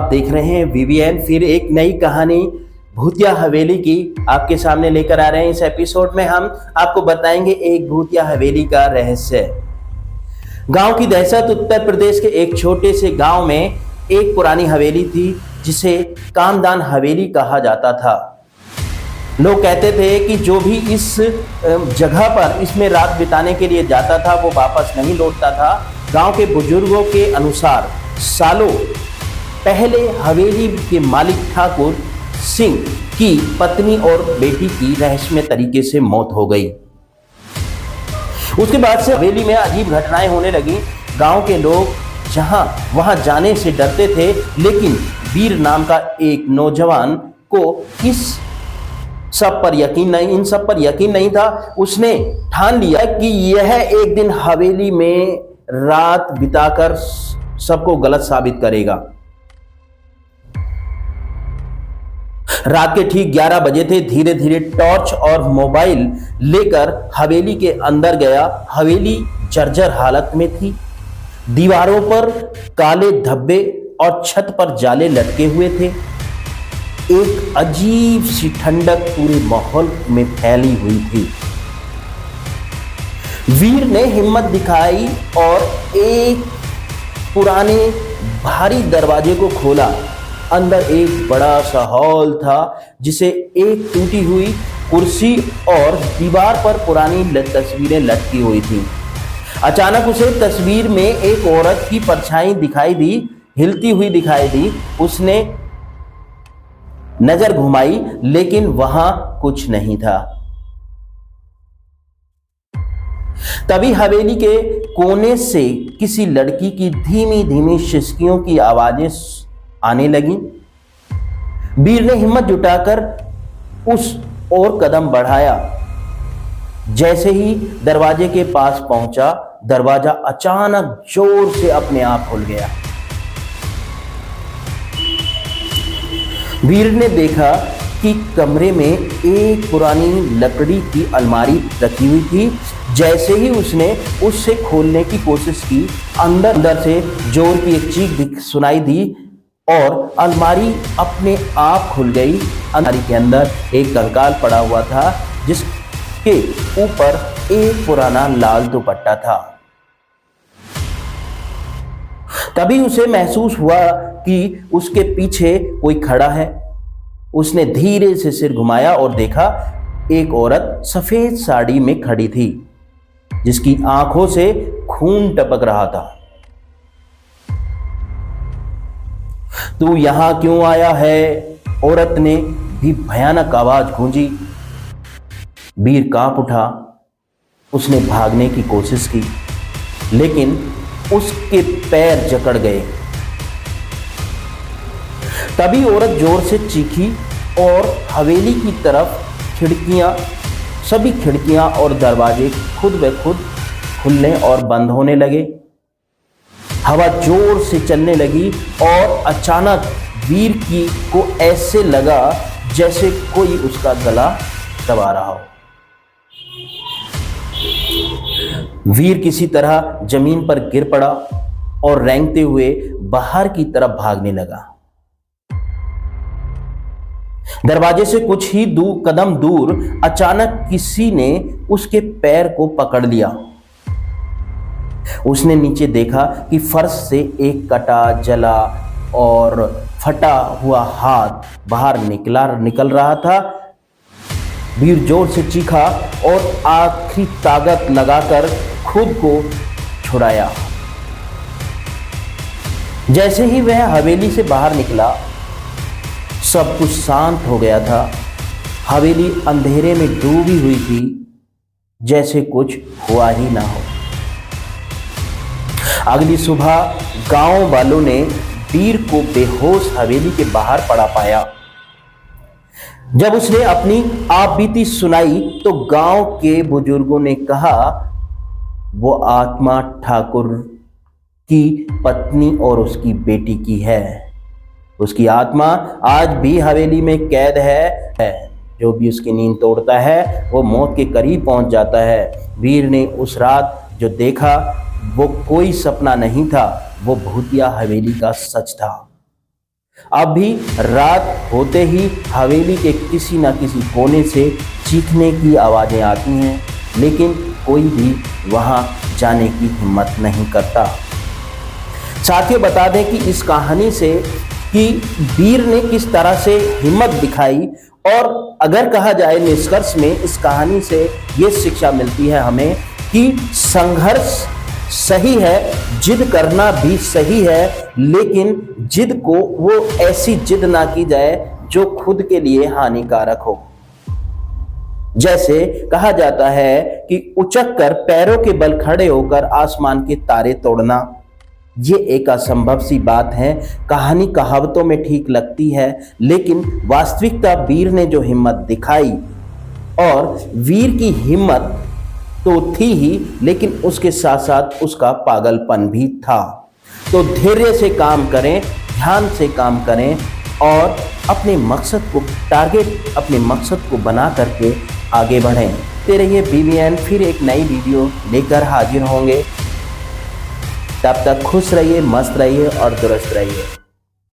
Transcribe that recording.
आप देख रहे हैं VVN। फिर एक नई कहानी भूतिया हवेली की आपके सामने लेकर आ रहे हैं। इस एपिसोड में हम आपको बताएंगे एक भूतिया हवेली का रहस्य। गांव की दहशत। उत्तर प्रदेश के एक छोटे से गांव में एक पुरानी हवेली थी जिसे कामदान हवेली कहा जाता था। लोग कहते थे कि जो भी इस जगह पर इसमें रात बिताने के लिए जाता था वो वापस नहीं लौटता था। गांव के बुजुर्गों के अनुसार सालों पहले हवेली के मालिक ठाकुर सिंह की पत्नी और बेटी की रहस्यमय तरीके से मौत हो गई। उसके बाद से हवेली में अजीब घटनाएं होने लगी। गांव के लोग वहां जाने से डरते थे, लेकिन वीर नाम का एक नौजवान को इन सब पर यकीन नहीं था। उसने ठान लिया कि यह एक दिन हवेली में रात बिताकर सबको गलत साबित करेगा। रात के ठीक 11 बजे थे। धीरे धीरे टॉर्च और मोबाइल लेकर हवेली के अंदर गया। हवेली जर्जर हालत में थी। दीवारों पर काले धब्बे और छत पर जाले लटके हुए थे। एक अजीब सी ठंडक पूरे माहौल में फैली हुई थी। वीर ने हिम्मत दिखाई और एक पुराने भारी दरवाजे को खोला। अंदर एक बड़ा सा हॉल था जिसे एक टूटी हुई कुर्सी और दीवार पर पुरानी तस्वीरें लटकी हुई थी। अचानक उसे तस्वीर में एक औरत की परछाई दिखाई दी, हिलती हुई दिखाई दी। उसने नजर घुमाई, लेकिन वहां कुछ नहीं था। तभी हवेली के कोने से किसी लड़की की धीमी धीमी सिसकियों की आवाजें आने लगी। वीर ने हिम्मत जुटाकर उस ओर कदम बढ़ाया। जैसे ही दरवाजे के पास पहुंचा, दरवाजा अचानक जोर से अपने आप खुल गया। वीर ने देखा कि कमरे में एक पुरानी लकड़ी की अलमारी रखी हुई थी। जैसे ही उसने उससे खोलने की कोशिश की, अंदर से जोर की एक चीख सुनाई दी और अलमारी अपने आप खुल गई। अलमारी के अंदर एक कंकाल पड़ा हुआ था जिसके ऊपर एक पुराना लाल दुपट्टा था। तभी उसे महसूस हुआ कि उसके पीछे कोई खड़ा है। उसने धीरे से सिर घुमाया और देखा एक औरत सफेद साड़ी में खड़ी थी जिसकी आंखों से खून टपक रहा था। तू यहां क्यों आया है? औरत ने भी भयानक आवाज गूंजी। वीर कांप उठा। उसने भागने की कोशिश की, लेकिन उसके पैर जकड़ गए। तभी औरत जोर से चीखी और हवेली की तरफ सभी खिड़कियां और दरवाजे खुद ब खुद खुलने और बंद होने लगे। हवा जोर से चलने लगी और अचानक वीर को ऐसे लगा जैसे कोई उसका गला दबा रहा हो। वीर किसी तरह जमीन पर गिर पड़ा और रेंगते हुए बाहर की तरफ भागने लगा। दरवाजे से कुछ ही कदम दूर अचानक किसी ने उसके पैर को पकड़ लिया। उसने नीचे देखा कि फर्श से एक कटा, जला और फटा हुआ हाथ बाहर निकल रहा था। वीर जोर से चीखा और आखिरी ताकत लगाकर खुद को छुड़ाया। जैसे ही वह हवेली से बाहर निकला, सब कुछ शांत हो गया था। हवेली अंधेरे में डूबी हुई थी, जैसे कुछ हुआ ही ना हो। अगली सुबह गांव वालों ने वीर को बेहोश हवेली के बाहर पड़ा पाया। जब उसने अपनी आपबीती सुनाई तो गांव के बुजुर्गों ने कहा वो आत्मा ठाकुर की पत्नी और उसकी बेटी की है। उसकी आत्मा आज भी हवेली में कैद है। जो भी उसकी नींद तोड़ता है वो मौत के करीब पहुंच जाता है। वीर ने उस रात जो देखा वो कोई सपना नहीं था, वो भूतिया हवेली का सच था। अब भी रात होते ही हवेली के किसी न किसी कोने से चीखने की आवाज़ें आती हैं, लेकिन कोई भी वहां जाने की हिम्मत नहीं करता। साथियों, बता दें कि इस कहानी से कि वीर ने किस तरह से हिम्मत दिखाई, और अगर कहा जाए निष्कर्ष में इस कहानी से ये शिक्षा मिलती है हमें कि संघर्ष सही है, जिद करना भी सही है, लेकिन जिद को वो ऐसी जिद ना की जाए जो खुद के लिए हानिकारक हो। जैसे कहा जाता है कि उचक कर पैरों के बल खड़े होकर आसमान के तारे तोड़ना, ये एक असंभव सी बात है। कहानी कहावतों में ठीक लगती है, लेकिन वास्तविकता वीर ने जो हिम्मत दिखाई, और वीर की हिम्मत तो थी ही, लेकिन उसके साथ साथ उसका पागलपन भी था। तो धैर्य से काम करें, ध्यान से काम करें, और अपने मकसद को अपने मकसद को बना करके आगे बढ़ें। ते रहिए BBN, फिर एक नई वीडियो लेकर हाजिर होंगे। तब तक खुश रहिए, मस्त रहिए और दुरुस्त रहिए।